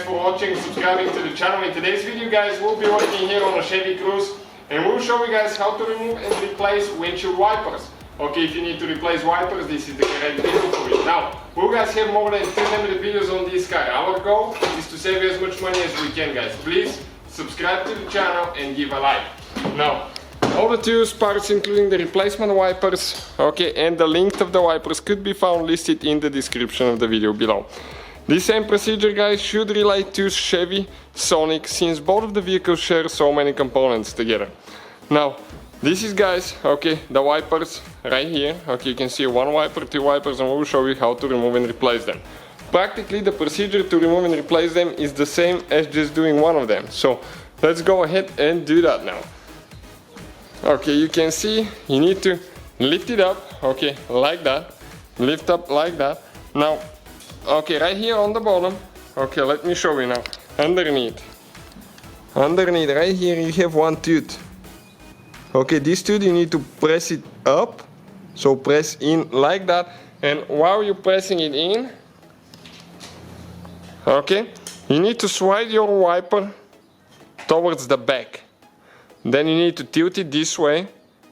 for watching and subscribing to the channel. In today's video, guys, we'll be working here on a Chevy Cruze, and we'll show you guys how to remove and replace windshield wipers. Okay, if you need to replace wipers, this is the correct video for you. Now, we'll guys have more than 200 videos on this car. Our goal is to save you as much money as we can, guys. Please subscribe to the channel and give a like. Now, all the tools, parts, including the replacement wipers, okay, and the length of the wipers could be found listed in the description of the video below. This same procedure, guys, should relate to Chevy, Sonic, since both of the vehicles share so many components together. Now, this is, guys, okay, the wipers right here. Okay, you can see one wiper, two wipers, and we'll show you how to remove and replace them. Practically, the procedure to remove and replace them is the same as just doing one of them. So, let's go ahead and do that now. Okay, you can see you need to lift it up, okay, like that. Lift up like that. Now, okay, right here on the bottom, okay, let me show you now. Underneath, right here, you have one tooth. Okay, this tooth you need to press it up, so press in like that, and while you're pressing it in, okay, you need to slide your wiper towards the back. Then you need to tilt it this way,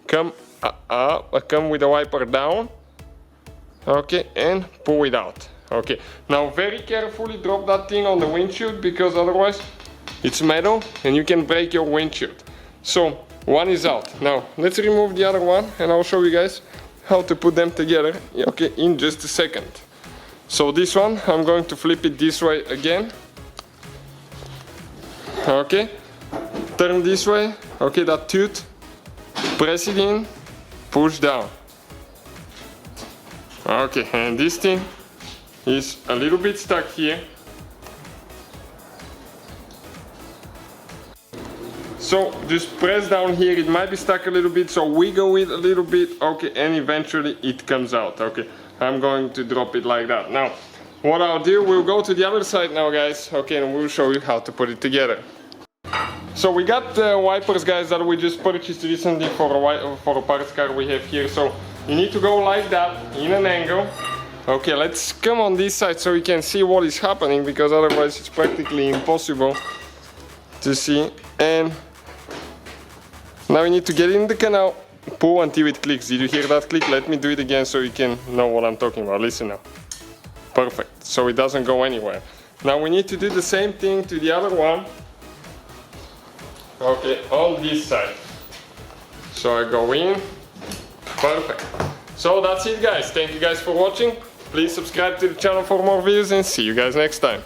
come with the wiper down, okay, and pull it out. Okay, now very carefully drop that thing on the windshield, because otherwise it's metal and you can break your windshield. So one is out. Now let's remove the other one and I'll show you guys how to put them together, okay, in just a second. So this one, I'm going to flip it this way again. Okay, turn this way, okay, that tooth, press it in, push down. Okay, and this thing is a little bit stuck here. So just press down here, it might be stuck a little bit, so wiggle it a little bit, okay, and eventually it comes out, okay. I'm going to drop it like that. Now, what I'll do, we'll go to the other side now, guys, okay, and we'll show you how to put it together. So we got the wipers, guys, that we just purchased recently for a parts car we have here. So you need to go like that, in an angle. Okay, let's come on this side so you can see what is happening, because otherwise it's practically impossible to see. And now you need to get in the canal, pull until it clicks. Did you hear that click? Let me do it again so you can know what I'm talking about. Listen now. Perfect. So it doesn't go anywhere. Now we need to do the same thing to the other one. Okay, on this side. So I go in. Perfect. So that's it, guys. Thank you guys for watching. Please subscribe to the channel for more videos and see you guys next time.